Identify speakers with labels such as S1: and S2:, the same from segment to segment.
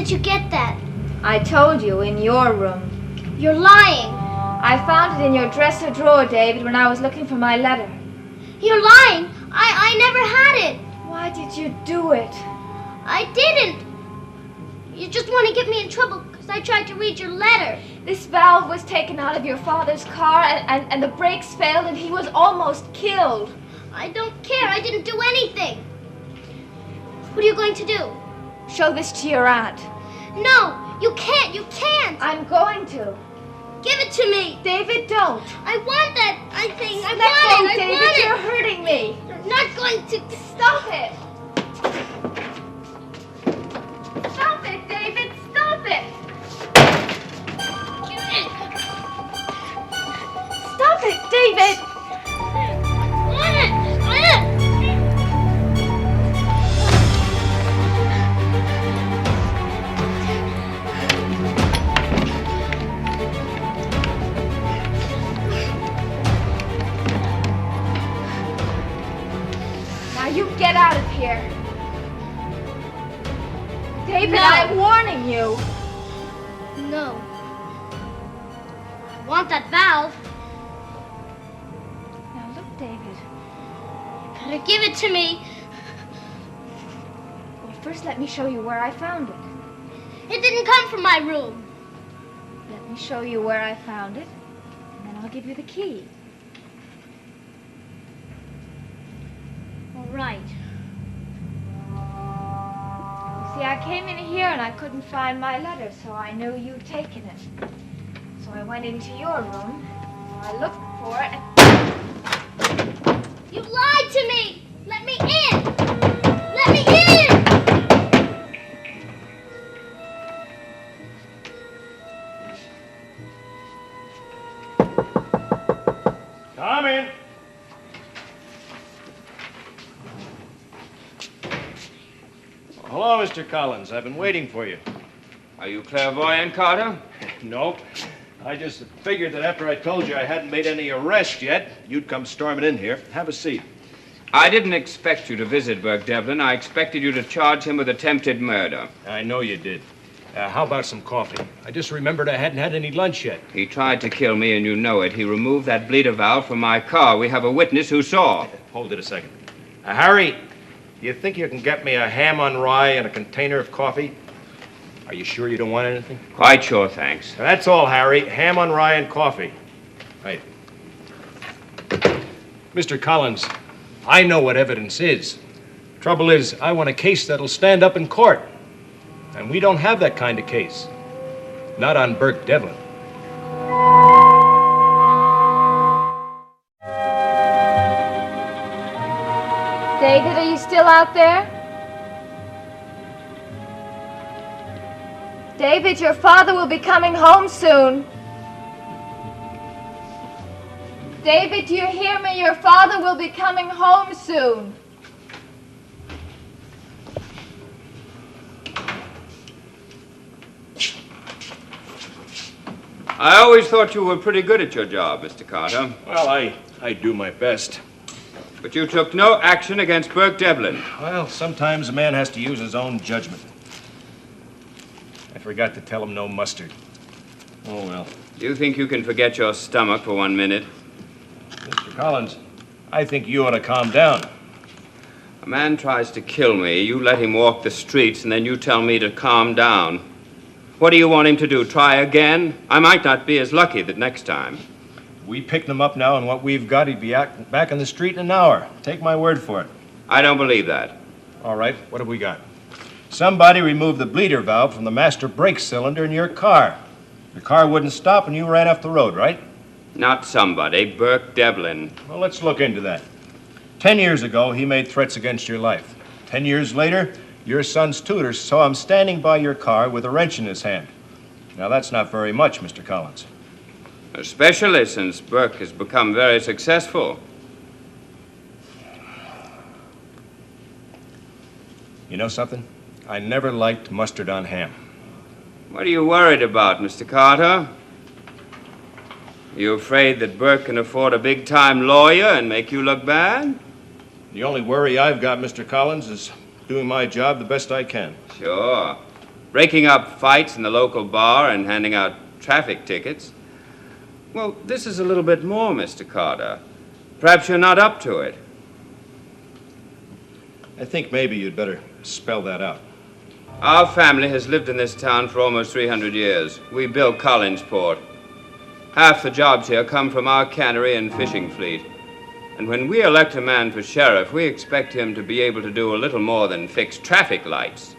S1: did you get that?
S2: I told you, in your room.
S1: You're lying.
S2: I found it in your dresser drawer, David, when I was looking for my letter.
S1: You're lying. I never had it.
S2: Why did you do it?
S1: I didn't. You just want to get me in trouble because I tried to read your letter.
S2: This valve was taken out of your father's car and the brakes failed and he was almost killed.
S1: I don't care. I didn't do anything. What are you going to do?
S2: Show this to your aunt.
S1: No, you can't. You can't.
S2: I'm going to.
S1: Give it to me.
S2: David, don't.
S1: I want that thing. I
S2: Let go,
S1: want it.
S2: David,
S1: I want
S2: you're hurting me.
S1: You're not going to.
S2: Stop it. Stop it, David. Stop it. Stop it, David. You get out of here. David,
S1: No.
S2: I'm warning you.
S1: No. I want that valve.
S2: Now look, David.
S1: You better give it to me.
S2: Well, first let me show you where I found it.
S1: It didn't come from my room.
S2: Let me show you where I found it, and then I'll give you the key.
S1: All right.
S2: You see, I came in here and I couldn't find my letter, so I knew you'd taken it. So I went into your room, I looked for it, and...
S1: You lied to me! Let me in! Let me in!
S3: Come in. Hello, Mr. Collins. I've been waiting for you.
S4: Are you clairvoyant, Carter?
S3: Nope. I just figured that after I told you I hadn't made any arrests yet, you'd come storming in here. Have a seat.
S4: I didn't expect you to visit Burke Devlin. I expected you to charge him with attempted murder.
S3: I know you did. How about some coffee? I just remembered I hadn't had any lunch yet.
S4: He tried to kill me, and you know it. He removed that bleeder valve from my car. We have a witness who saw.
S3: Hold it a second. Harry, you think you can get me a ham on rye and a container of coffee? Are you sure you don't want anything?
S4: Quite sure, thanks.
S3: That's all, Harry. Ham on rye and coffee. Right. Mr. Collins, I know what evidence is. Trouble is, I want a case that'll stand up in court. And we don't have that kind of case. Not on Burke Devlin.
S2: David, are you still out there? David, your father will be coming home soon. David, do you hear me? Your father will be coming home soon.
S4: I always thought you were pretty good at your job, Mr. Carter.
S3: Well, I do my best.
S4: But you took no action against Burke Devlin.
S3: Well, sometimes a man has to use his own judgment. I forgot to tell him no mustard. Oh, well.
S4: Do you think you can forget your stomach for 1 minute?
S3: Mr. Collins, I think you ought to calm down.
S4: A man tries to kill me, you let him walk the streets, and then you tell me to calm down. What do you want him to do, try again? I might not be as lucky the next time.
S3: If we picked him up now and what we've got, he'd be back in the street in an hour. Take my word for it.
S4: I don't believe that.
S3: All right, what have we got? Somebody removed the bleeder valve from the master brake cylinder in your car. The car wouldn't stop and you ran off the road, right?
S4: Not somebody, Burke Devlin.
S3: Well, let's look into that. 10 years ago, he made threats against your life. 10 years later, your son's tutor saw him standing by your car with a wrench in his hand. Now, that's not very much, Mr. Collins.
S4: Especially since Burke has become very successful.
S3: You know something? I never liked mustard on ham.
S4: What are you worried about, Mr. Carter? Are you afraid that Burke can afford a big-time lawyer and make you look bad?
S3: The only worry I've got, Mr. Collins, is doing my job the best I can.
S4: Sure. breaking up fights in the local bar and handing out traffic tickets. Well, this is a little bit more, Mr. Carter. Perhaps you're not up to it.
S3: I think maybe you'd better spell that out.
S4: Our family has lived in this town for almost 300 years. We built Collinsport. Half the jobs here come from our cannery and fishing fleet. And when we elect a man for sheriff, we expect him to be able to do a little more than fix traffic lights.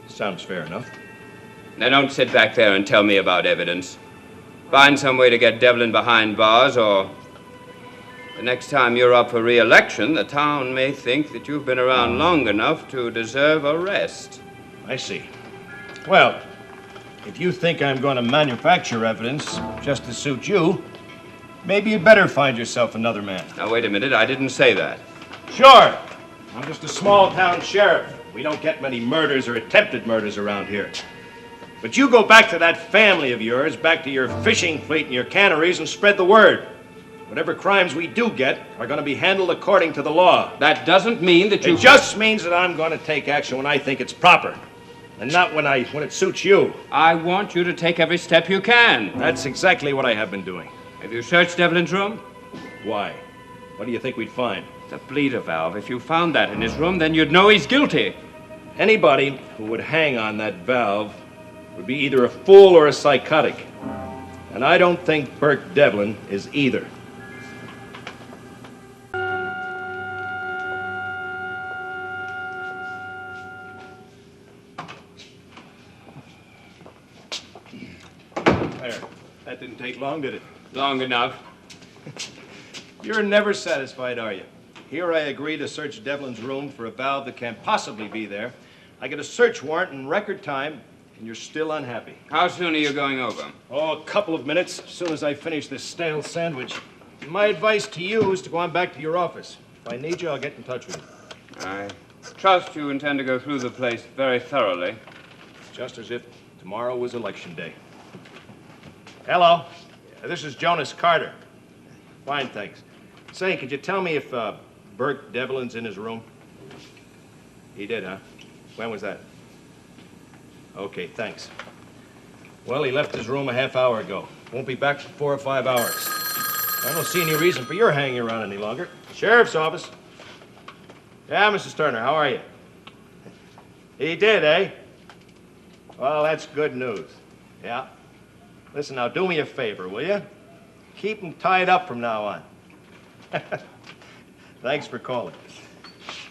S3: Sounds fair enough.
S4: Now don't sit back there and tell me about evidence. Find some way to get Devlin behind bars, or the next time you're up for re-election, the town may think that you've been around long enough to deserve arrest.
S3: I see. Well, if you think I'm going to manufacture evidence just to suit you, maybe you'd better find yourself another man.
S4: Now, wait a minute. I didn't say that.
S3: Sure. I'm just a small-town sheriff. We don't get many murders or attempted murders around here. But you go back to that family of yours, back to your fishing fleet and your canneries, and spread the word. Whatever crimes we do get are going to be handled according to the law.
S4: That doesn't mean that you...
S3: It just means that I'm going to take action when I think it's proper, and not when it suits you.
S4: I want you to take every step you can.
S3: That's exactly what I have been doing.
S4: Have you searched Devlin's room?
S3: Why? What do you think we'd find?
S4: The bleeder valve. If you found that in his room, then you'd know he's guilty.
S3: Anybody who would hang on that valve would be either a fool or a psychotic. And I don't think Burke Devlin is either. There. That didn't take long, did it?
S4: Long enough.
S3: You're never satisfied, are you? Here I agree to search Devlin's room for a valve that can't possibly be there. I get a search warrant in record time, and you're still unhappy.
S4: How soon are you going over?
S3: Oh, a couple of minutes, as soon as I finish this stale sandwich. My advice to you is to go on back to your office. If I need you, I'll get in touch with you.
S4: I trust you intend to go through the place very thoroughly.
S3: Just as if tomorrow was election day. Hello. This is Jonas Carter. Fine, thanks. Say, could you tell me if Burke Devlin's in his room? He did, huh? When was that? Okay, thanks. Well, he left his room a half hour ago. Won't be back for 4 or 5 hours. I don't see any reason for your hanging around any longer. Sheriff's office. Yeah, Mrs. Turner, how are you? He did, eh? Well, that's good news. Yeah. Listen, now, do me a favor, will you? Keep him tied up from now on. Thanks for calling.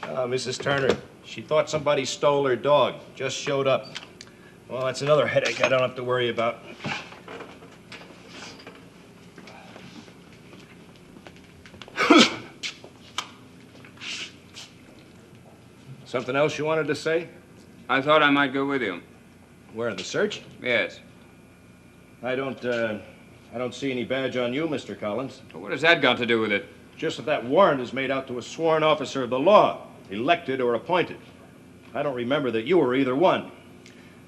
S3: Mrs. Turner, she thought somebody stole her dog. Just showed up. Well, that's another headache I don't have to worry about. Something else you wanted to say?
S4: I thought I might go with you.
S3: Where, in the search?
S4: Yes.
S3: I don't see any badge on you, Mr. Collins.
S4: But what has that got to do with it?
S3: Just that warrant is made out to a sworn officer of the law, elected or appointed. I don't remember that you were either one.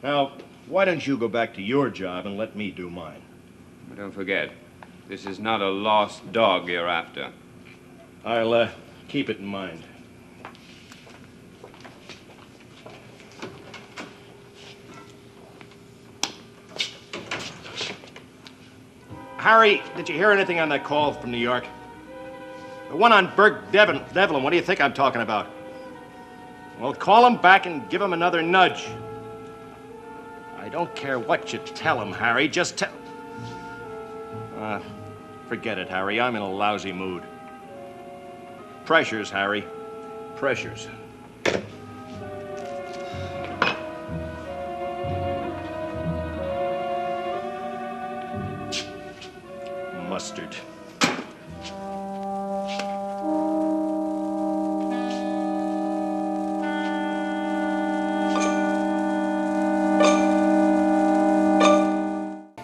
S3: Now, why don't you go back to your job and let me do mine?
S4: But don't forget, this is not a lost dog you're after.
S3: I'll keep it in mind. Harry, did you hear anything on that call from New York? The one on Burke Devlin, what do you think I'm talking about? Well, call him back and give him another nudge. I don't care what you tell him, Harry, just tell... forget it, Harry, I'm in a lousy mood. Pressures, Harry, pressures. Mustard.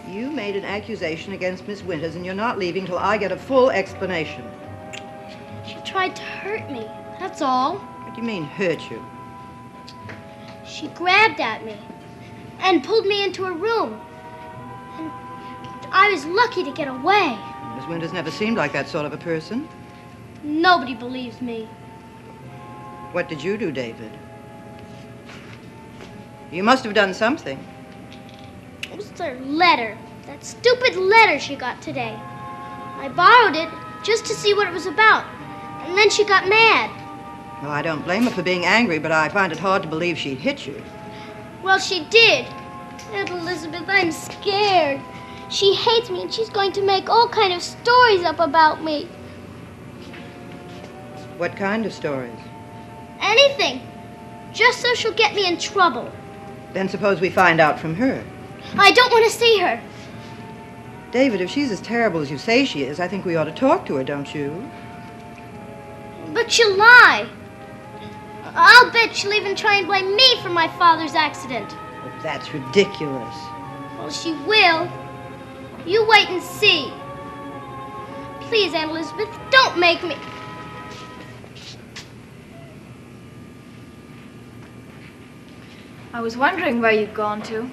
S5: You made an accusation against Miss Winters, and you're not leaving till I get a full explanation.
S1: She tried to hurt me, that's all.
S5: What do you mean, hurt you?
S1: She grabbed at me and pulled me into a room. And I was lucky to get away.
S5: Miss Winters never seemed like that sort of a person.
S1: Nobody believes me.
S5: What did you do, David? You must have done something.
S1: It was her letter. That stupid letter she got today. I borrowed it just to see what it was about. And then she got mad.
S5: Well, I don't blame her for being angry, but I find it hard to believe she hit you.
S1: Well, she did. Aunt Elizabeth, I'm scared. She hates me and she's going to make all kind of stories up about me.
S5: What kind of stories?
S1: Anything. Just so she'll get me in trouble.
S5: Then suppose we find out from her.
S1: I don't want to see her.
S5: David, if she's as terrible as you say she is, I think we ought to talk to her, don't you?
S1: But she'll lie. I'll bet she'll even try and blame me for my father's accident.
S5: Oh, that's ridiculous.
S1: Well, she will. You wait and see. Please, Aunt Elizabeth, don't make me...
S2: I was wondering where you'd gone to.